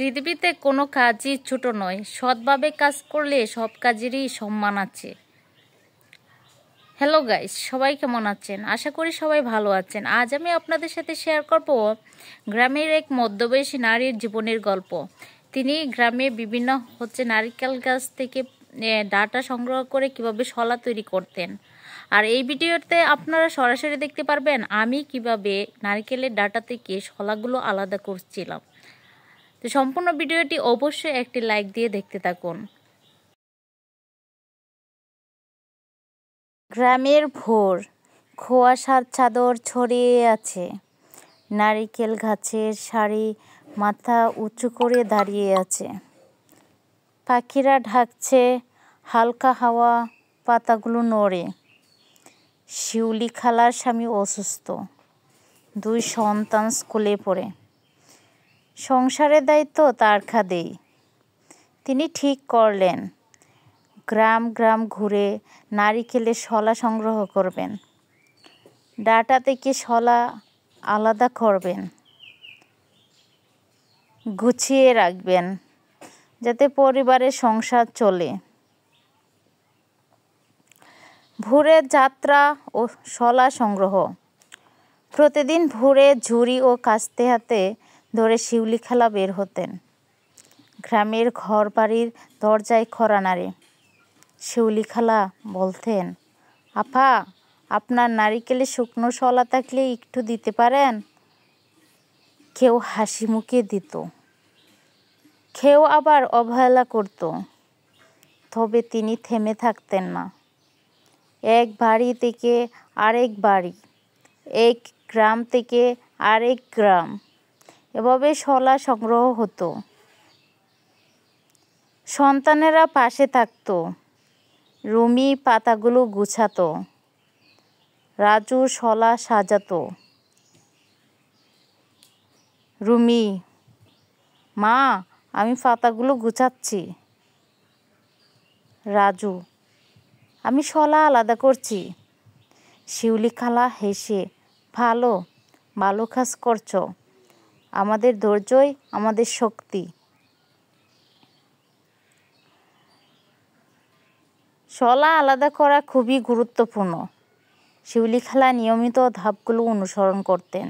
পৃথিবীতে কোনো কাজই ছোট নয়। সৎভাবে কাজ করলে সব কাজেরই সম্মান আছে। হ্যালো গাইস, সবাই কেমন আছেন? আশা করি সবাই ভালো আছেন। আজ আমি আপনাদের সাথে শেয়ার করব গ্রামের এক মধ্যবয়সী নারীর জীবনের গল্প। তিনি গ্রামে বিভিন্ন নারকেল গাছ থেকে ডাটা সংগ্রহ করে কিভাবে শলা তৈরি করতেন। আর এই ভিডিওতে আপনারা সরাসরি দেখতে পারবেন আমি কিভাবে নারকেলের ডাটা থেকে শলাগুলো আলাদা করছিলাম। তো সম্পূর্ণ ভিডিওটি অবশ্যই একটি লাইক দিয়ে দেখতে থাকুন। গ্রামের ভোর, কুয়াশার চাদর ছড়িয়ে আছে। নারিকেল গাছের সারি মাথা উঁচু করে দাঁড়িয়ে আছে। পাখিরা ঢাকছে, হালকা হাওয়া পাতাগুলো নড়ে। শিউলি খালার স্বামী অসুস্থ, 2 সন্তান স্কুলে পড়ে। সংসারের দায়িত্ব তার কাঁধেই। তিনি ঠিক করলেন গ্রাম গ্রাম ঘুরে নারিকেলের শলা সংগ্রহ করবেন, ডাটা থেকে শলা আলাদা করবেন, গুছিয়ে রাখবেন যাতে পরিবারের সংসার চলে। ভোরের যাত্রা ও শলা সংগ্রহ। প্রতিদিন ভোরে ঝুড়ি ও কাস্তে হাতে ধরে শিউলি খালা বের হতেন। গ্রামের ঘর বাড়ির দরজায় খড়া নাড়ে। শিউলি খালা বলতেন, আপা, আপনার নারিকেলে শুকনো শলা থাকলে একটু দিতে পারেন? কেউ হাসি মুখে দিত, কেউ আবার অবহেলা করত। তবে তিনি থেমে থাকতেন না। এক বাড়ি থেকে আরেক বাড়ি, এক গ্রাম থেকে আরেক গ্রাম, এভাবে শলা সংগ্রহ হতো। সন্তানেরা পাশে থাকতো। রুমি পাতাগুলো গুছাতো, রাজু শলা সাজাতো। রুমি, মা, আমি পাতাগুলো গুছাচ্ছি। রাজু, আমি শলা আলাদা করছি। শিউলি খালা হেসে, ভালো ভালো কাজ করছো, আমাদের ধৈর্যই আমাদের শক্তি। শলা আলাদা করা খুবই গুরুত্বপূর্ণ। শিউলি খালা নিয়মিত ধাপগুলো অনুসরণ করতেন।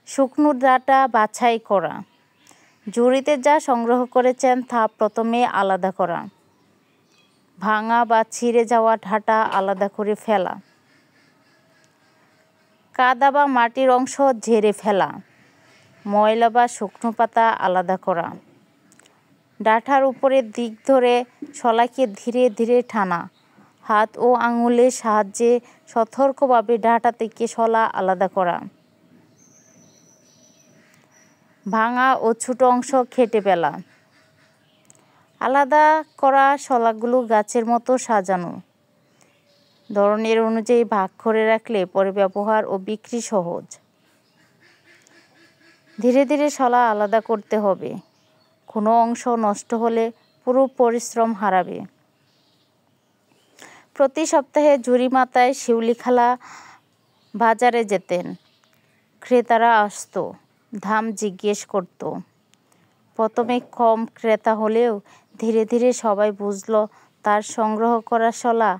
শুকনো ডাটা বাছাই করা, ঝুড়িতে যা সংগ্রহ করেছেন তা প্রথমে আলাদা করা, ভাঙা বা ছিঁড়ে যাওয়া ডাটা আলাদা করে ফেলা, কাদা বা মাটির অংশ ঝেড়ে ফেলা, ময়লা বা শুকনো পাতা আলাদা করা, ডাঁটার উপরের দিক ধরে শলাকে ধীরে ধীরে টানা, হাত ও আঙুলের সাহায্যে সতর্কভাবে ডাঁটা থেকে শলা আলাদা করা, ভাঙা ও ছোট অংশ কেটে ফেলা। আলাদা করা শলাগুলো গাছের মতো সাজানো, ধরনের অনুযায়ী ভাগ করে রাখলে পরে ব্যবহার ও বিক্রি সহজ। ধীরে ধীরে শলা আলাদা করতে হবে, কোনো অংশ নষ্ট হলে পুরো পরিশ্রম হারাবে। প্রতি সপ্তাহে ঝুড়ি মাথায় শিউলি খালা বাজারে যেতেন। ক্রেতারা আসতো, দাম জিজ্ঞেস করত। প্রথমে কম ক্রেতা হলেও ধীরে ধীরে সবাই বুঝলো তার সংগ্রহ করা শলা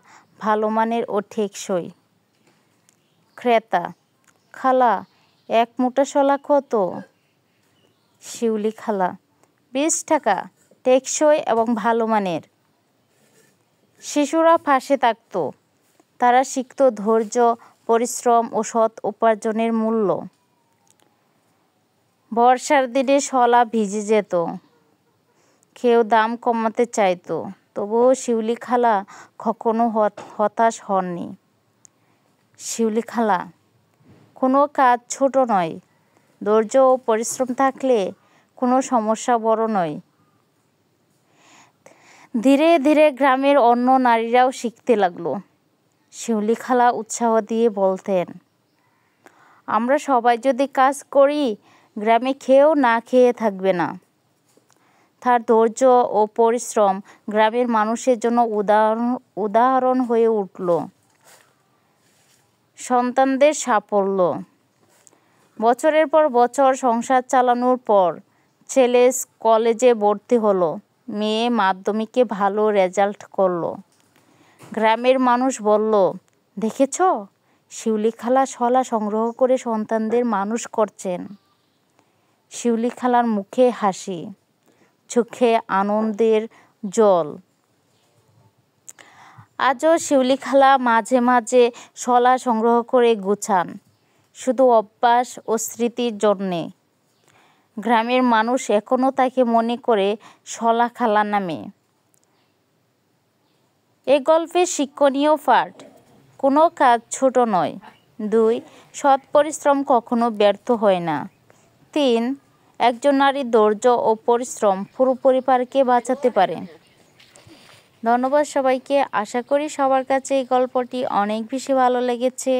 ভালো মানের ও টেকসই। ক্রেতা, খালা, 1 মুঠা শলা কত? শিউলি খালা, 20 টাকা, টেকসই এবং ভালো মানের। শিশুরা পাশে থাকতো, তারা শিখত ধৈর্য, পরিশ্রম ও সৎ উপার্জনের মূল্য। বর্ষার দিনে শলা ভিজে যেত, কেউ দাম কমাতে চাইতো, তবুও শিউলি খালা কখনো হতাশ হননি। শিউলি খালা, কোনো কাজ ছোট নয়, ধৈর্য ও পরিশ্রম থাকলে কোনো সমস্যা বড় নয়। ধীরে ধীরে গ্রামের অন্য নারীরাও শিখতে লাগলো। শিউলি খালা উৎসাহ দিয়ে বলতেন, আমরা সবাই যদি কাজ করি গ্রামে কেউ না খেয়ে থাকবে না। তার ধৈর্য ও পরিশ্রম গ্রামের মানুষের জন্য উদাহরণ হয়ে উঠল। সন্তানদের সাফল্য। বছরের পর বছর সংসার চালানোর পর ছেলে কলেজে ভর্তি হলো, মেয়ে মাধ্যমিকে ভালো রেজাল্ট করলো। গ্রামের মানুষ বলল, দেখেছ, শিউলি খালা শলা সংগ্রহ করে সন্তানদের মানুষ করছেন। শিউলি খালার মুখে হাসি, চোখে আনন্দের জল। আজও শিউলি খালা মাঝে মাঝে শলা সংগ্রহ করে গুছান, শুধু অভ্যাস ও স্মৃতির জন্যে। গ্রামের মানুষ এখনও তাকে মনে করে শলা খালা নামে। এ গল্পের শিক্ষণীয় পাঠ: কোনো কাজ ছোট নয়। 2. সৎ পরিশ্রম কখনো ব্যর্থ হয় না। 3. একজন নারীর ধৈর্য ও পরিশ্রম পুরো পরিবারকে বাঁচাতে পারে। ধন্যবাদ সবাইকে। আশা করি সবার কাছে এই গল্পটি অনেক বেশি ভালো লেগেছে।